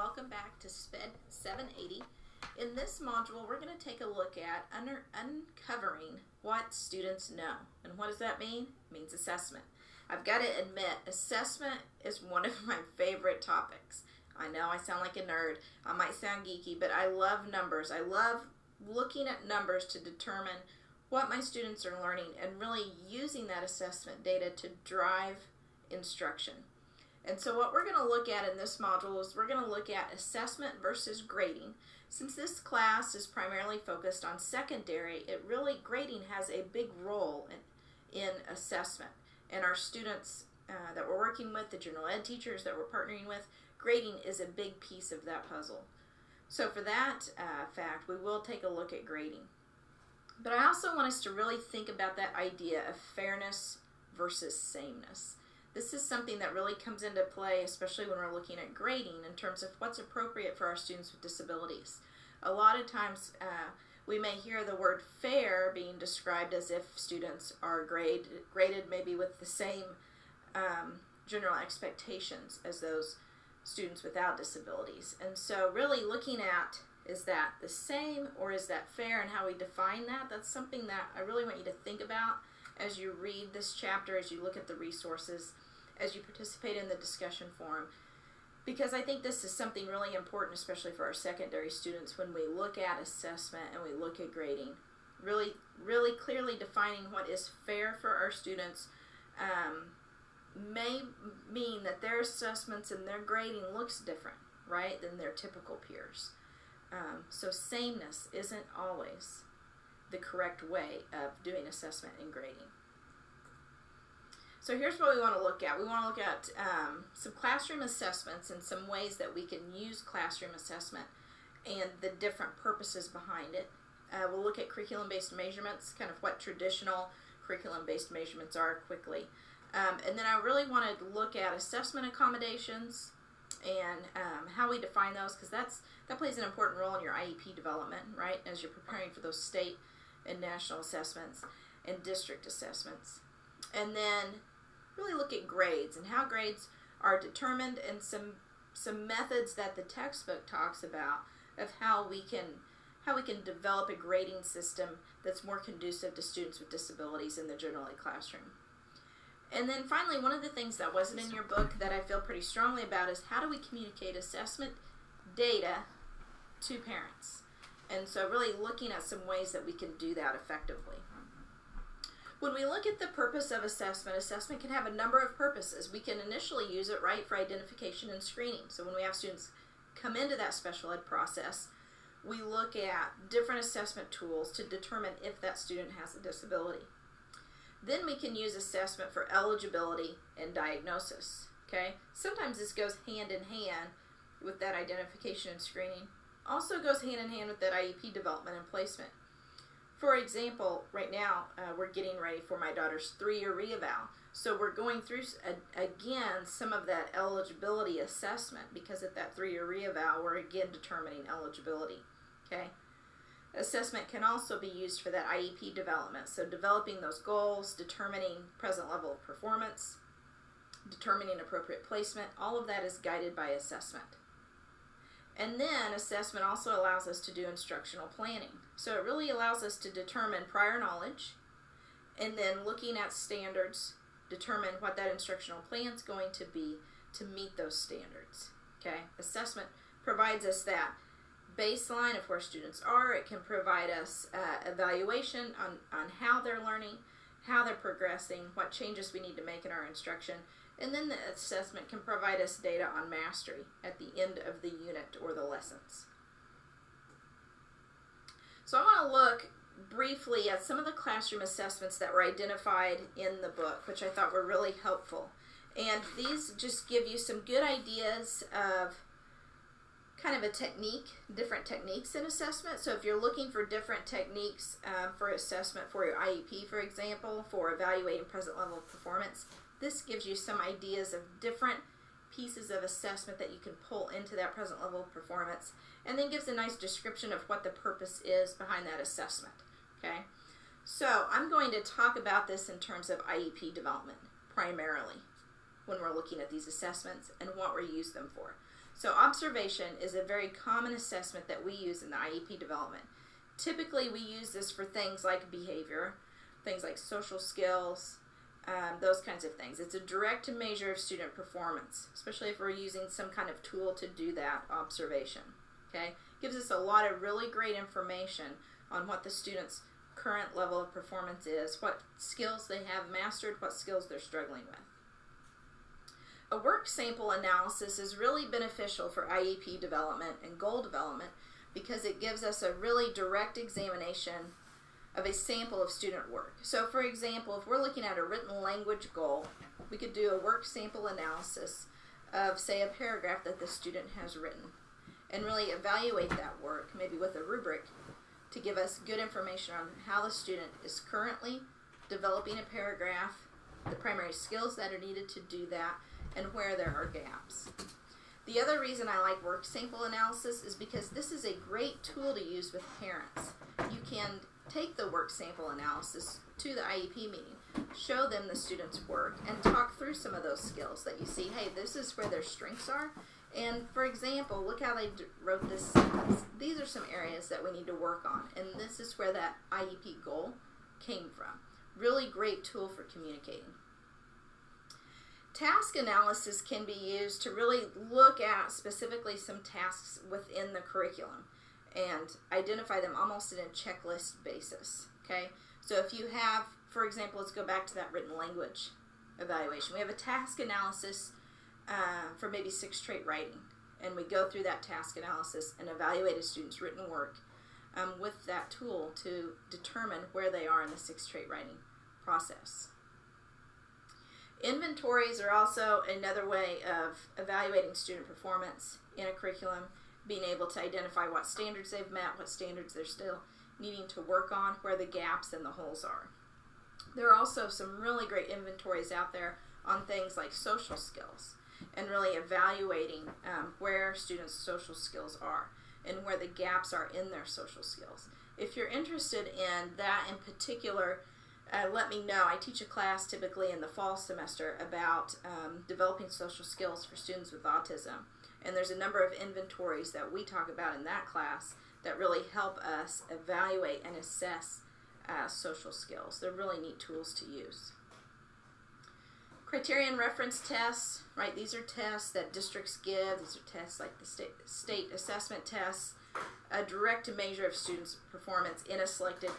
welcome back to SPED 780. In this module, we're going to take a look at uncovering what students know. And what does that mean? It means assessment. I've got to admit, assessment is one of my favorite topics. I know I sound like a nerd. I might sound geeky, but I love numbers. I love looking at numbers to determine what my students are learning and really using that assessment data to drive instruction. And so what we're going to look at in this module is we're going to look at assessment versus grading. Since this class is primarily focused on secondary, grading has a big role in assessment. And our students that we're working with, the general ed teachers that we're partnering with, grading is a big piece of that puzzle. So for that fact, we will take a look at grading. But I also want us to really think about that idea of fairness versus sameness. This is something that really comes into play, especially when we're looking at grading in terms of what's appropriate for our students with disabilities. A lot of times we may hear the word fair being described as if students are graded maybe with the same general expectations as those students without disabilities. And so really looking at, is that the same or is that fair, and how we define that, that's something that I really want you to think about as you read this chapter, as you look at the resources, as you participate in the discussion forum, because I think this is something really important, especially for our secondary students, when we look at assessment and we look at grading. Really clearly defining what is fair for our students may mean that their assessments and their grading looks different, right, than their typical peers. So sameness isn't always the correct way of doing assessment and grading. So here's what we want to look at. We want to look at some classroom assessments and some ways that we can use classroom assessment and the different purposes behind it. We'll look at curriculum-based measurements, kind of what traditional curriculum-based measurements are quickly. And then I really want to look at assessment accommodations and how we define those, because that plays an important role in your IEP development, right, as you're preparing for those state and national assessments and district assessments. And then really look at grades and how grades are determined, and some methods that the textbook talks about of how we can develop a grading system that's more conducive to students with disabilities in the general ed classroom. And then finally, one of the things that wasn't in your book that I feel pretty strongly about is how do we communicate assessment data to parents? And so really looking at some ways that we can do that effectively. When we look at the purpose of assessment, assessment can have a number of purposes. We can initially use it, right, for identification and screening. So when we have students come into that special ed process, we look at different assessment tools to determine if that student has a disability. Then we can use assessment for eligibility and diagnosis, okay? Sometimes this goes hand in hand with that identification and screening. Also goes hand in hand with that IEP development and placement. For example, right now we're getting ready for my daughter's 3-year reeval. So we're going through, again, some of that eligibility assessment, because at that 3-year reeval, we're again determining eligibility, okay? Assessment can also be used for that IEP development. So developing those goals, determining present level of performance, determining appropriate placement, all of that is guided by assessment. And then assessment also allows us to do instructional planning. So it really allows us to determine prior knowledge, and then looking at standards, determine what that instructional plan is going to be to meet those standards. Okay? Assessment provides us that baseline of where students are. It can provide us evaluation on how they're learning, how they're progressing, what changes we need to make in our instruction. And then the assessment can provide us data on mastery at the end of the unit or the lessons. So I want to look briefly at some of the classroom assessments that were identified in the book, which I thought were really helpful. And these just give you some good ideas of kind of a technique, different techniques in assessment. So if you're looking for different techniques for assessment for your IEP, for example, for evaluating present level of performance, this gives you some ideas of different pieces of assessment that you can pull into that present level of performance, and then gives a nice description of what the purpose is behind that assessment, okay? So I'm going to talk about this in terms of IEP development primarily when we're looking at these assessments and what we use them for. So observation is a very common assessment that we use in the IEP development. Typically, we use this for things like behavior, things like social skills, those kinds of things. It's a direct measure of student performance, especially if we're using some kind of tool to do that observation. Okay? Gives us a lot of really great information on what the student's current level of performance is, what skills they have mastered, what skills they're struggling with. A work sample analysis is really beneficial for IEP development and goal development because it gives us a really direct examination of a sample of student work. So for example, if we're looking at a written language goal, we could do a work sample analysis of, say, a paragraph that the student has written and really evaluate that work, maybe with a rubric, to give us good information on how the student is currently developing a paragraph, the primary skills that are needed to do that, and where there are gaps. The other reason I like work sample analysis is because this is a great tool to use with parents. You can take the work sample analysis to the IEP meeting, show them the student's work, and talk through some of those skills that you see, hey, this is where their strengths are. And for example, look how they wrote this sentence. These are some areas that we need to work on, and this is where that IEP goal came from. Really great tool for communicating. Task analysis can be used to really look at specifically some tasks within the curriculum and identify them almost in a checklist basis. Okay, so if you have, for example, let's go back to that written language evaluation. We have a task analysis for maybe 6th trait writing, and we go through that task analysis and evaluate a student's written work with that tool to determine where they are in the 6th trait writing process. Inventories are also another way of evaluating student performance in a curriculum, being able to identify what standards they've met, what standards they're still needing to work on, where the gaps and the holes are. There are also some really great inventories out there on things like social skills and really evaluating where students' social skills are and where the gaps are in their social skills. If you're interested in that in particular, let me know. I teach a class typically in the fall semester about developing social skills for students with autism. And there's a number of inventories that we talk about in that class that really help us evaluate and assess social skills. They're really neat tools to use. Criterion reference tests, right? These are tests that districts give. These are tests like the state assessment tests, a direct measure of students' performance in a selected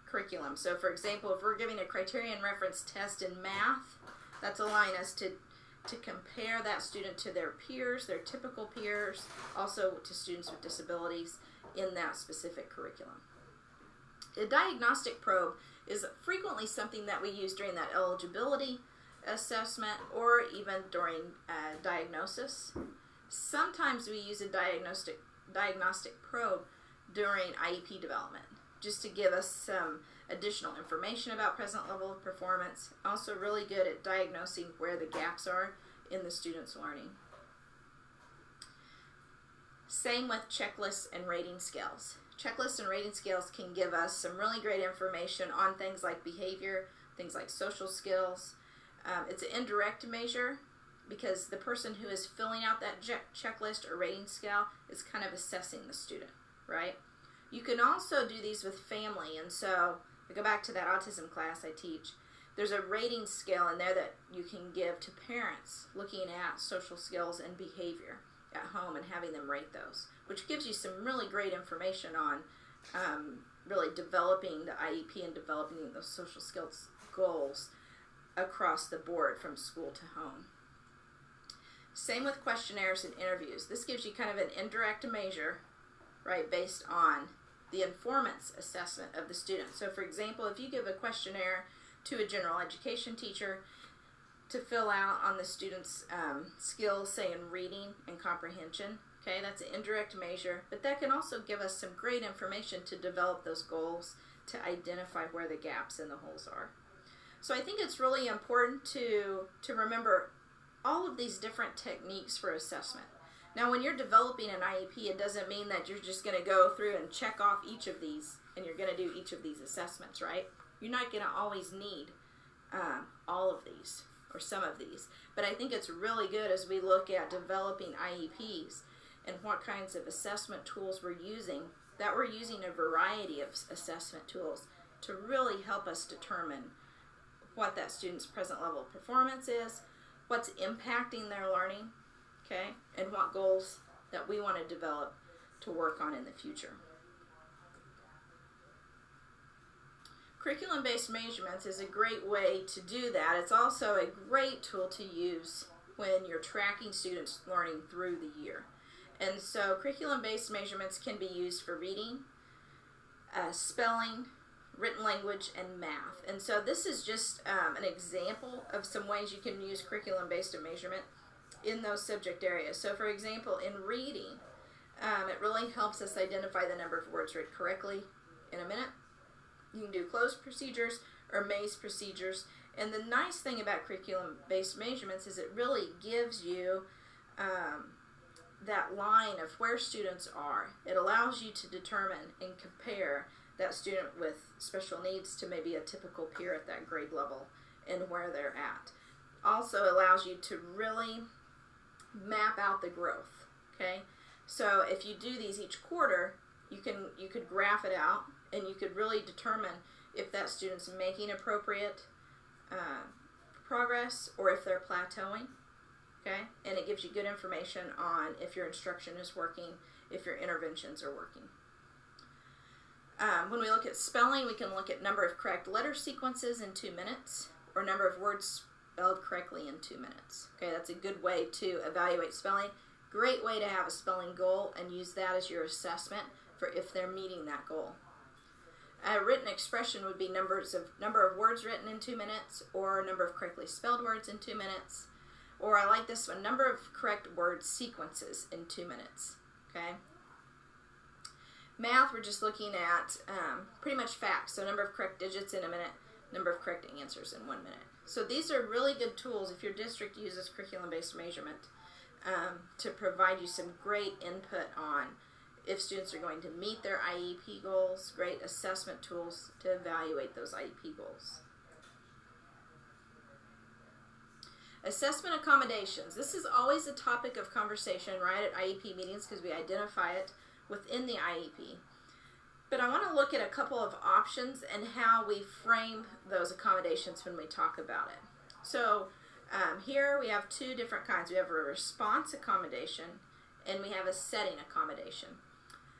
curriculum. So for example, if we're giving a criterion reference test in math, that's allowing us to compare that student to their peers, their typical peers, also to students with disabilities in that specific curriculum. A diagnostic probe is frequently something that we use during that eligibility assessment or even during diagnosis. Sometimes we use a diagnostic probe during IEP development, just to give us some additional information about present level of performance. Also really good at diagnosing where the gaps are in the student's learning. Same with checklists and rating scales. Checklists and rating scales can give us some really great information on things like behavior, things like social skills. It's an indirect measure because the person who is filling out that checklist or rating scale is kind of assessing the student, right? You can also do these with family, and so we go back to that autism class I teach. There's a rating scale in there that you can give to parents looking at social skills and behavior at home and having them rate those, which gives you some really great information on really developing the IEP and developing those social skills goals across the board from school to home. Same with questionnaires and interviews. This gives you kind of an indirect measure, right, based on the informant's assessment of the student. So for example, if you give a questionnaire to a general education teacher to fill out on the student's skills, say in reading and comprehension, okay, that's an indirect measure, but that can also give us some great information to develop those goals, to identify where the gaps and the holes are. So I think it's really important to remember all of these different techniques for assessment. Now, when you're developing an IEP, it doesn't mean that you're just going to go through and check off each of these and you're going to do each of these assessments, right? You're not going to always need all of these. or some of these. But I think it's really good as we look at developing IEPs and what kinds of assessment tools we're using, that we're using a variety of assessment tools to really help us determine what that student's present level of performance is, what's impacting their learning, okay, and what goals that we want to develop to work on in the future. Curriculum-based measurements is a great way to do that. It's also a great tool to use when you're tracking students' learning through the year. And so curriculum-based measurements can be used for reading, spelling, written language, and math. And so this is just an example of some ways you can use curriculum-based measurement in those subject areas. So for example, in reading, it really helps us identify the number of words read correctly in a minute. You can do closed procedures or maze procedures. And the nice thing about curriculum-based measurements is it really gives you that line of where students are. It allows you to determine and compare that student with special needs to maybe a typical peer at that grade level and where they're at. Also allows you to really map out the growth, okay? So if you do these each quarter, you could graph it out, and you could really determine if that student's making appropriate progress or if they're plateauing, okay? And it gives you good information on if your instruction is working, if your interventions are working. When we look at spelling, we can look at number of correct letter sequences in 2 minutes, or number of words spelled correctly in 2 minutes. Okay, that's a good way to evaluate spelling. Great way to have a spelling goal and use that as your assessment for if they're meeting that goal. A written expression would be number of words written in 2 minutes, or number of correctly spelled words in 2 minutes, or I like this one, number of correct word sequences in 2 minutes. Okay. Math, we're just looking at pretty much facts, so number of correct digits in a minute, number of correct answers in 1 minute. So these are really good tools if your district uses curriculum-based measurement to provide you some great input on if students are going to meet their IEP goals, great assessment tools to evaluate those IEP goals. Assessment accommodations. This is always a topic of conversation, right, at IEP meetings because we identify it within the IEP. But I want to look at a couple of options and how we frame those accommodations when we talk about it. So here we have 2 different kinds. We have a response accommodation and we have a setting accommodation.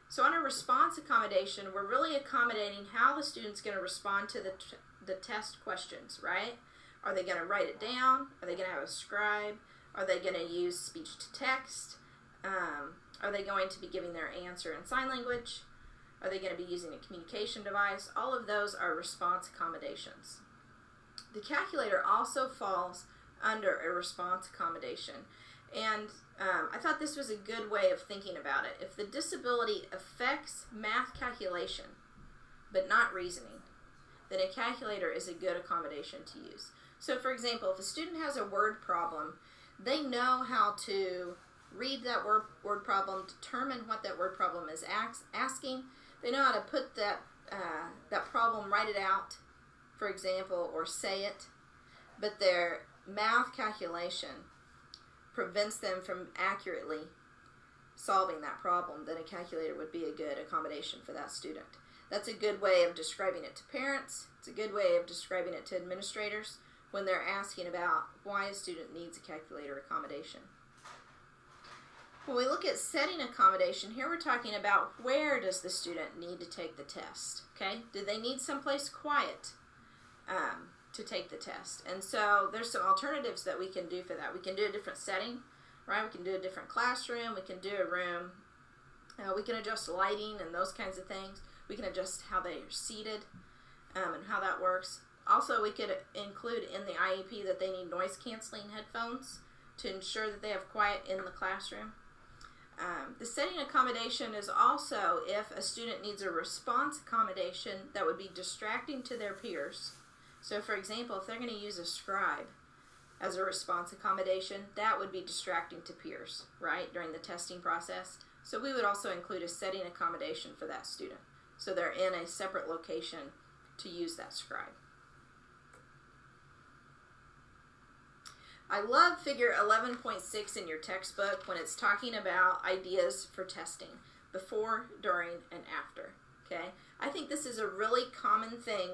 So on a response accommodation, we're really accommodating how the student's going to respond to the test questions, right? Are they going to write it down? Are they going to have a scribe? Are they going to use speech to text? Are they going to be giving their answer in sign language? Are they going to be using a communication device? All of those are response accommodations. The calculator also falls under a response accommodation. And I thought this was a good way of thinking about it. If the disability affects math calculation, but not reasoning, then a calculator is a good accommodation to use. So for example, if a student has a word problem, they know how to read that word problem, determine what that word problem is asking. They know how to put that problem, write it out, for example, or say it. But their math calculation prevents them from accurately solving that problem, then a calculator would be a good accommodation for that student. That's a good way of describing it to parents. It's a good way of describing it to administrators when they're asking about why a student needs a calculator accommodation. When we look at setting accommodation, here we're talking about where does the student need to take the test, okay? Do they need someplace quiet to take the test? And so there's some alternatives that we can do for that. We can do a different setting, right? We can do a different classroom. We can do a room. We can adjust lighting and those kinds of things. We can adjust how they are seated and how that works. Also, we could include in the IEP that they need noise-canceling headphones to ensure that they have quiet in the classroom. The setting accommodation is also if a student needs a response accommodation that would be distracting to their peers. So for example, if they're going to use a scribe as a response accommodation, that would be distracting to peers, right, during the testing process. So we would also include a setting accommodation for that student. So they're in a separate location to use that scribe. I love figure 11.6 in your textbook when it's talking about ideas for testing before, during, and after. Okay, I think this is a really common thing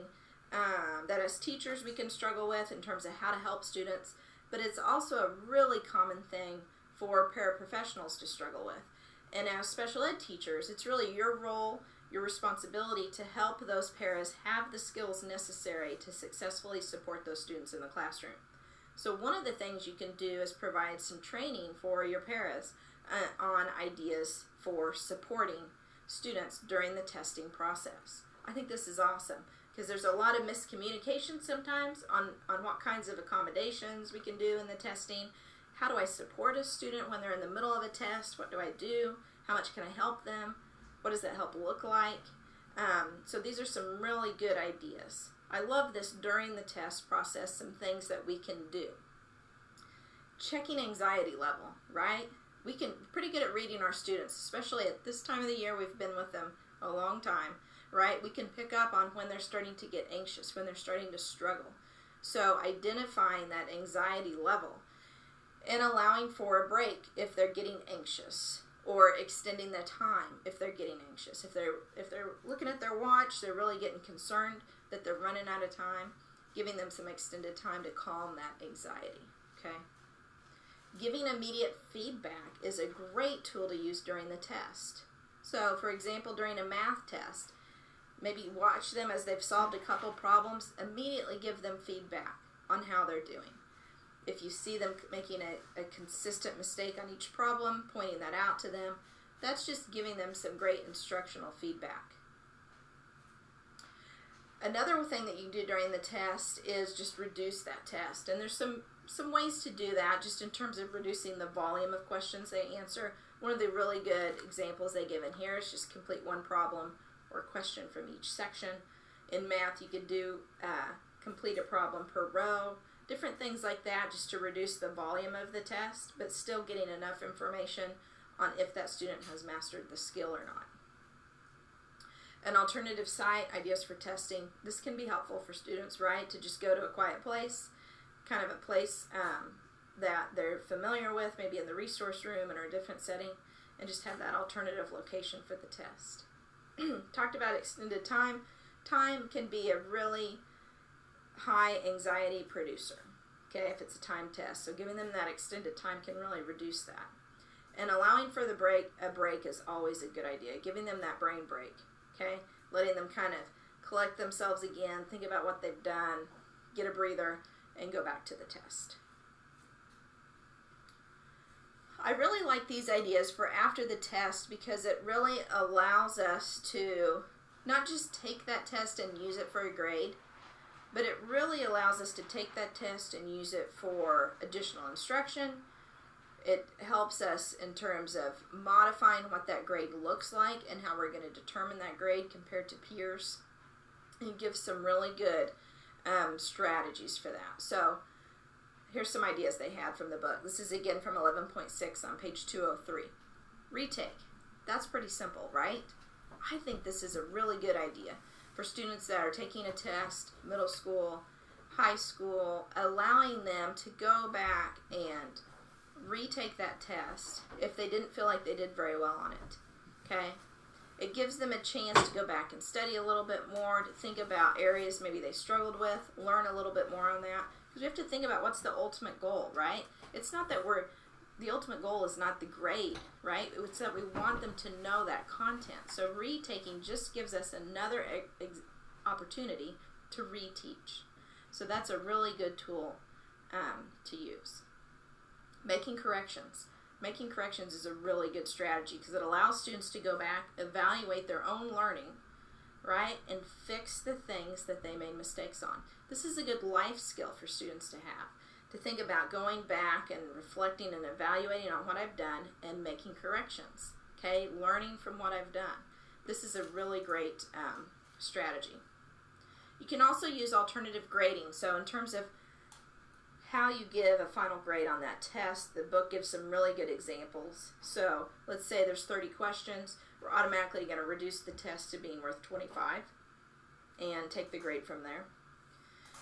that as teachers we can struggle with in terms of how to help students, but it's also a really common thing for paraprofessionals to struggle with. And as special ed teachers, it's really your role, your responsibility to help those paras have the skills necessary to successfully support those students in the classroom. So one of the things you can do is provide some training for your paras on ideas for supporting students during the testing process. I think this is awesome because there's a lot of miscommunication sometimes on what kinds of accommodations we can do in the testing. How do I support a student when they're in the middle of a test? What do I do? How much can I help them? What does that help look like? So these are some really good ideas. I love this during the test process, some things that we can do. Checking anxiety level, right? We can pretty good at reading our students, especially at this time of the year. We've been with them a long time, right? We can pick up on when they're starting to get anxious, when they're starting to struggle. So identifying that anxiety level and allowing for a break if they're getting anxious, or extending the time if they're getting anxious. If they're looking at their watch, they're really getting concerned that they're running out of time, giving them some extended time to calm that anxiety, okay? Giving immediate feedback is a great tool to use during the test. So, for example, during a math test, maybe watch them as they've solved a couple problems, immediately give them feedback on how they're doing. If you see them making a consistent mistake on each problem, pointing that out to them, that's just giving them some great instructional feedback. Another thing that you can do during the test is just reduce that test. And there's some ways to do that just in terms of reducing the volume of questions they answer. One of the really good examples they give in here is just complete one problem or question from each section. In math, you could do complete a problem per row. Different things like that just to reduce the volume of the test, but still getting enough information on if that student has mastered the skill or not. An alternative site, ideas for testing. This can be helpful for students, right? To just go to a quiet place, kind of a place that they're familiar with, maybe in the resource room or a different setting, and just have that alternative location for the test. Talked about extended time. Time can be a really high anxiety producer, okay, if it's a time test. So giving them that extended time can really reduce that. And allowing for a break is always a good idea. Giving them that brain break, okay, letting them kind of collect themselves again, think about what they've done, get a breather, and go back to the test. I really like these ideas for after the test because it really allows us to not just take that test and use it for a grade, but it really allows us to take that test and use it for additional instruction. It helps us in terms of modifying what that grade looks like and how we're going to determine that grade compared to peers. It gives some really good strategies for that. So here's some ideas they had from the book. This is again from 11.6 on page 203. Retake. That's pretty simple, right? I think this is a really good idea for students that are taking a test, middle school, high school, allowing them to go back and retake that test if they didn't feel like they did very well on it, okay? It gives them a chance to go back and study a little bit more, to think about areas maybe they struggled with, learn a little bit more on that, because we have to think about what's the ultimate goal, right? It's not that the ultimate goal is not the grade, right? It's that we want them to know that content. So retaking just gives us another opportunity to reteach. So that's a really good tool to use. Making corrections. Making corrections is a really good strategy because it allows students to go back, evaluate their own learning, right, and fix the things that they made mistakes on. This is a good life skill for students to have. To think about going back and reflecting and evaluating on what I've done and making corrections, okay? Learning from what I've done. This is a really great strategy. You can also use alternative grading. So in terms of how you give a final grade on that test, the book gives some really good examples. So let's say there's 30 questions. We're automatically going to reduce the test to being worth 25 and take the grade from there.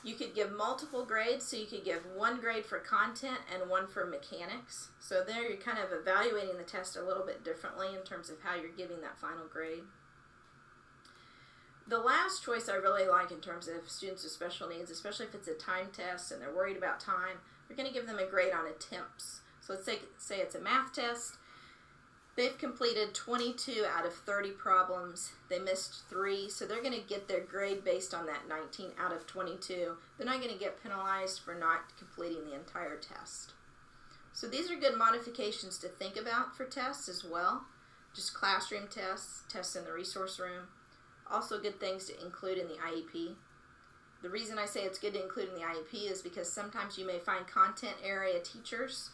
You could give multiple grades, so you could give one grade for content and one for mechanics. So there you're kind of evaluating the test a little bit differently in terms of how you're giving that final grade. The last choice I really like in terms of students with special needs, especially if it's a time test and they're worried about time, we're going to give them a grade on attempts. So let's say it's a math test. They've completed 22 out of 30 problems. They missed 3, so they're going to get their grade based on that 19 out of 22. They're not going to get penalized for not completing the entire test. So these are good modifications to think about for tests as well. Just classroom tests, tests in the resource room. Also good things to include in the IEP. The reason I say it's good to include in the IEP is because sometimes you may find content area teachers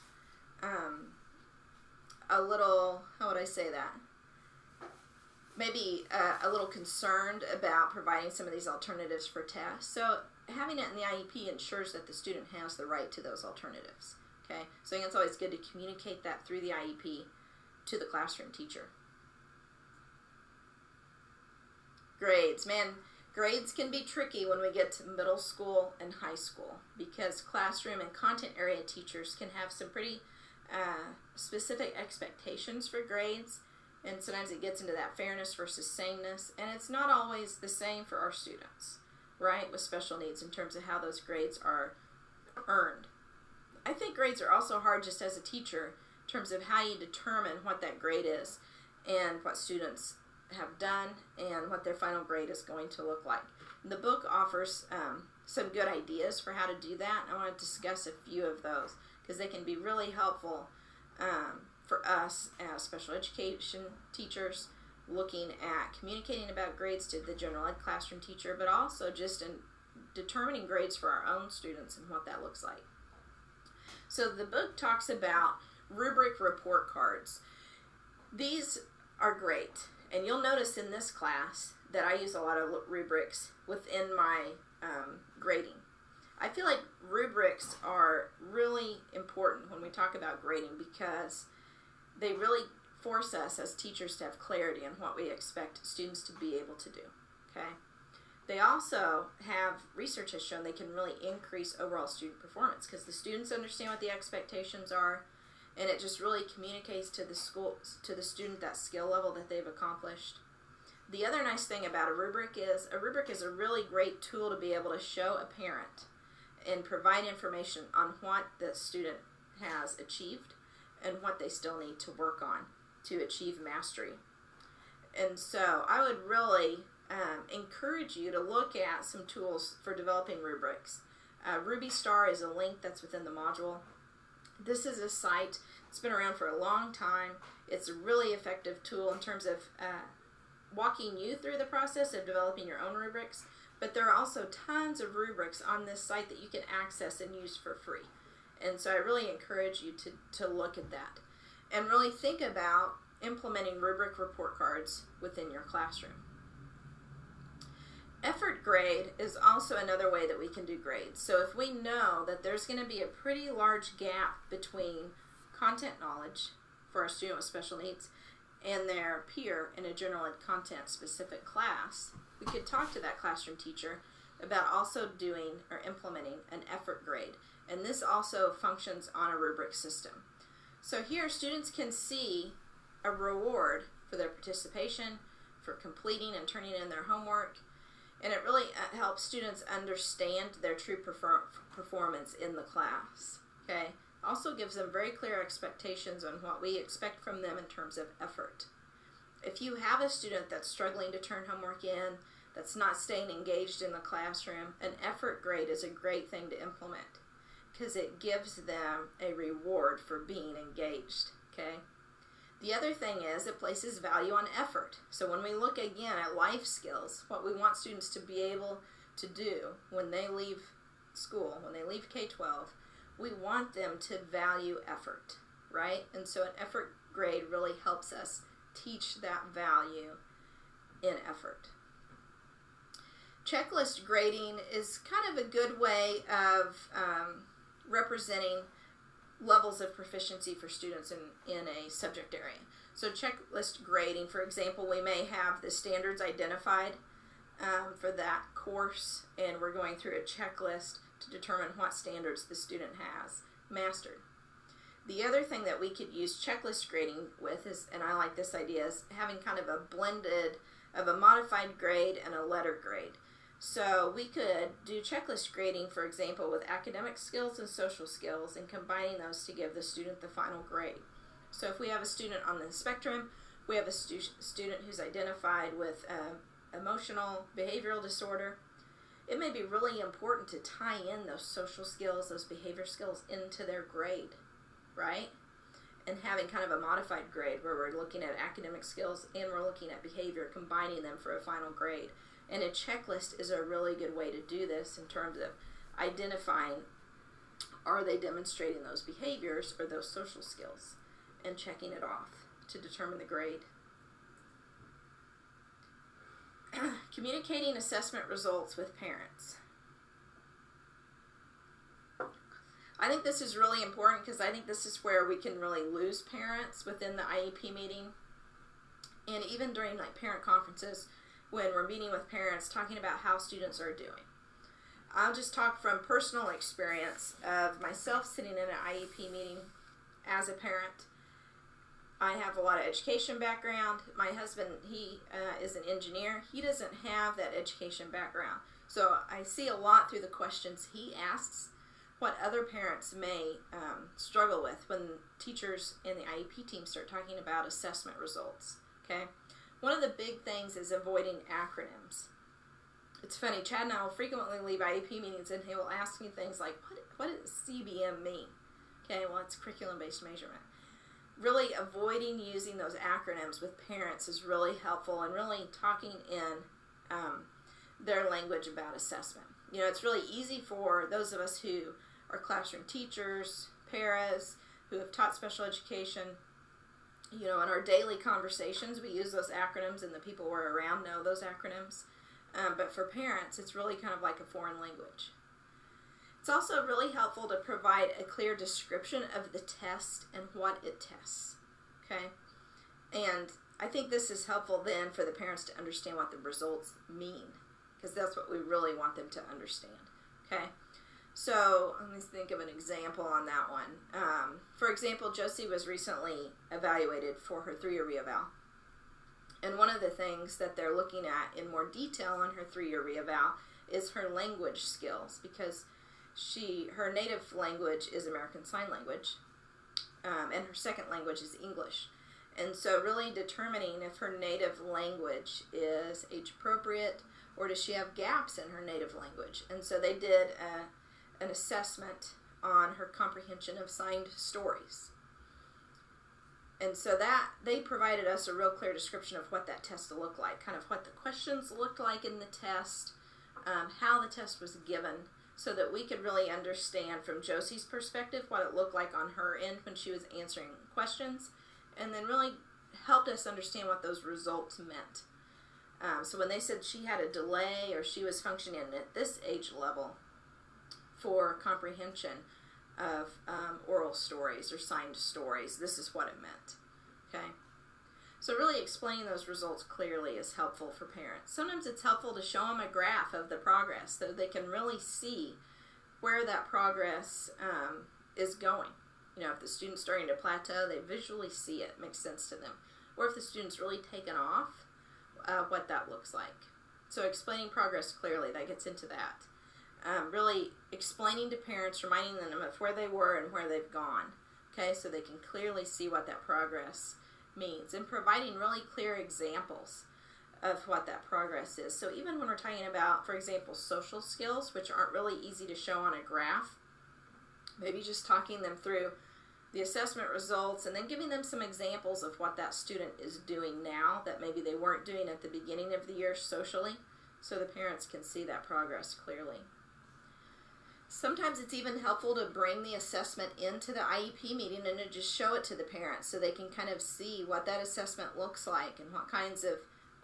a little, how would I say that? Maybe a little concerned about providing some of these alternatives for tests. So having it in the IEP ensures that the student has the right to those alternatives. Okay, so I think it's always good to communicate that through the IEP to the classroom teacher. Grades. Man, grades can be tricky when we get to middle school and high school because classroom and content area teachers can have some pretty specific expectations for grades, and sometimes it gets into that fairness versus sameness, and it's not always the same for our students, right, with special needs in terms of how those grades are earned. I think grades are also hard just as a teacher in terms of how you determine what that grade is and what students have done and what their final grade is going to look like. The book offers some good ideas for how to do that. I want to discuss a few of those because they can be really helpful for us as special education teachers looking at communicating about grades to the general ed classroom teacher, but also just in determining grades for our own students and what that looks like. So the book talks about rubric report cards. These are great, and you'll notice in this class that I use a lot of rubrics within my grading. I feel like rubrics are really important when we talk about grading because they really force us as teachers to have clarity on what we expect students to be able to do. Okay? They also have, research has shown they can really increase overall student performance because the students understand what the expectations are, and it just really communicates to the student that skill level that they've accomplished. The other nice thing about a rubric is a really great tool to be able to show a parent and provide information on what the student has achieved and what they still need to work on to achieve mastery. And so I would really encourage you to look at some tools for developing rubrics. Ruby Star is a link that's within the module. This is a site that's been around for a long time. It's a really effective tool in terms of walking you through the process of developing your own rubrics, but there are also tons of rubrics on this site that you can access and use for free. And so I really encourage you to look at that and really think about implementing rubric report cards within your classroom. Effort grade is also another way that we can do grades. So if we know that there's going to be a pretty large gap between content knowledge for a student with special needs and their peer in a general ed content specific class, we could talk to that classroom teacher about also doing or implementing an effort grade. And this also functions on a rubric system. So here students can see a reward for their participation, for completing and turning in their homework, and it really helps students understand their true performance in the class. Okay? Also gives them very clear expectations on what we expect from them in terms of effort. If you have a student that's struggling to turn homework in, that's not staying engaged in the classroom, an effort grade is a great thing to implement because it gives them a reward for being engaged. Okay? The other thing is it places value on effort. So when we look again at life skills, what we want students to be able to do when they leave school, when they leave K-12, we want them to value effort, right? And so an effort grade really helps us teach that value in effort. Checklist grading is kind of a good way of representing levels of proficiency for students in a subject area. So checklist grading, for example, we may have the standards identified for that course, and we're going through a checklist to determine what standards the student has mastered. The other thing that we could use checklist grading with is, and I like this idea, is having kind of a blended of a modified grade and a letter grade. So we could do checklist grading, for example, with academic skills and social skills, and combining those to give the student the final grade. So if we have a student on the spectrum, we have a student who's identified with emotional behavioral disorder, it may be really important to tie in those social skills, those behavior skills into their grade, right? And having kind of a modified grade where we're looking at academic skills and we're looking at behavior, combining them for a final grade. And a checklist is a really good way to do this in terms of identifying, are they demonstrating those behaviors or those social skills, and checking it off to determine the grade. Communicating assessment results with parents. I think this is really important because I think this is where we can really lose parents within the IEP meeting, and even during like parent conferences when we're meeting with parents talking about how students are doing. I'll just talk from personal experience of myself sitting in an IEP meeting as a parent. I have a lot of education background. My husband, he is an engineer. He doesn't have that education background. So I see a lot through the questions he asks what other parents may struggle with when teachers and the IEP team start talking about assessment results, okay? One of the big things is avoiding acronyms. It's funny, Chad and I will frequently leave IEP meetings and he will ask me things like, what does CBM mean? Okay, well, it's curriculum-based measurement. Really avoiding using those acronyms with parents is really helpful, and really talking in their language about assessment. You know, it's really easy for those of us who are classroom teachers, paras, who have taught special education. You know, in our daily conversations, we use those acronyms, and the people we're around know those acronyms. But for parents, it's really kind of like a foreign language. It's also really helpful to provide a clear description of the test and what it tests, okay? And I think this is helpful then for the parents to understand what the results mean, because that's what we really want them to understand, okay? So let me think of an example on that one. For example, Josie was recently evaluated for her 3-year reeval. And one of the things that they're looking at in more detail on her 3-year reeval is her language skills, because her native language is American Sign Language, and her second language is English. And so really determining if her native language is age appropriate, or does she have gaps in her native language. And so they did an assessment on her comprehension of signed stories. And so that they provided us a real clear description of what that test looked like, kind of what the questions looked like in the test, how the test was given, so that we could really understand from Josie's perspective what it looked like on her end when she was answering questions, and then really helped us understand what those results meant. So when they said she had a delay or she was functioning at this age level for comprehension of oral stories or signed stories, this is what it meant, okay? So really explaining those results clearly is helpful for parents. Sometimes it's helpful to show them a graph of the progress so they can really see where that progress is going. You know, if the student's starting to plateau, they visually see it, makes sense to them. Or if the student's really taken off, what that looks like. So explaining progress clearly, that gets into that. Really explaining to parents, reminding them of where they were and where they've gone, okay, so they can clearly see what that progress means, and providing really clear examples of what that progress is. So even when we're talking about, for example, social skills, which aren't really easy to show on a graph, maybe just talking them through the assessment results and then giving them some examples of what that student is doing now that maybe they weren't doing at the beginning of the year socially, so the parents can see that progress clearly. Sometimes it's even helpful to bring the assessment into the IEP meeting and to just show it to the parents so they can kind of see what that assessment looks like and what kinds of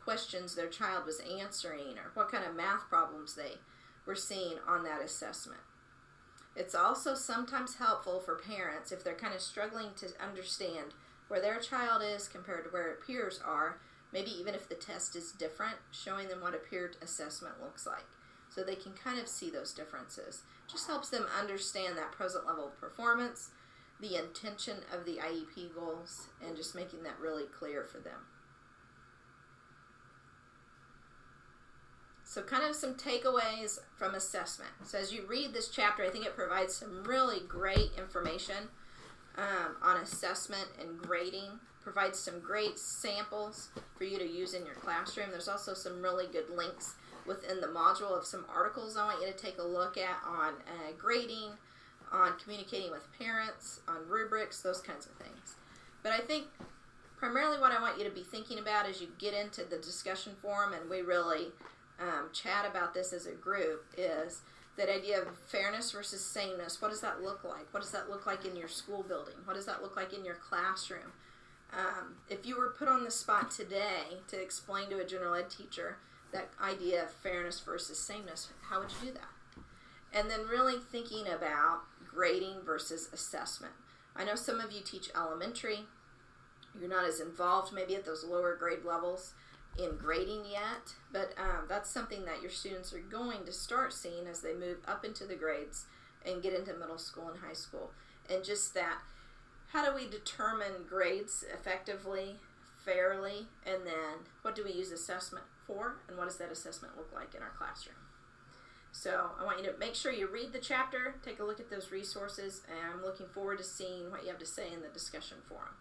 questions their child was answering or what kind of math problems they were seeing on that assessment. It's also sometimes helpful for parents if they're kind of struggling to understand where their child is compared to where peers are, maybe even if the test is different, showing them what a peer assessment looks like so they can kind of see those differences. Just helps them understand that present level of performance, the intention of the IEP goals, and just making that really clear for them. So kind of some takeaways from assessment. So as you read this chapter, I think it provides some really great information on assessment and grading. Provides some great samples for you to use in your classroom. There's also some really good links within the module of some articles I want you to take a look at on grading, on communicating with parents, on rubrics, those kinds of things. But I think primarily what I want you to be thinking about as you get into the discussion forum and we really chat about this as a group is that idea of fairness versus sameness. What does that look like? What does that look like in your school building? What does that look like in your classroom? If you were put on the spot today to explain to a general ed teacher that idea of fairness versus sameness, how would you do that? And then really thinking about grading versus assessment. I know some of you teach elementary. You're not as involved maybe at those lower grade levels in grading yet, but that's something that your students are going to start seeing as they move up into the grades and get into middle school and high school. And just that, how do we determine grades effectively, fairly, and then what do we use assessment for, and what does that assessment look like in our classroom? So I want you to make sure you read the chapter, take a look at those resources, and I'm looking forward to seeing what you have to say in the discussion forum.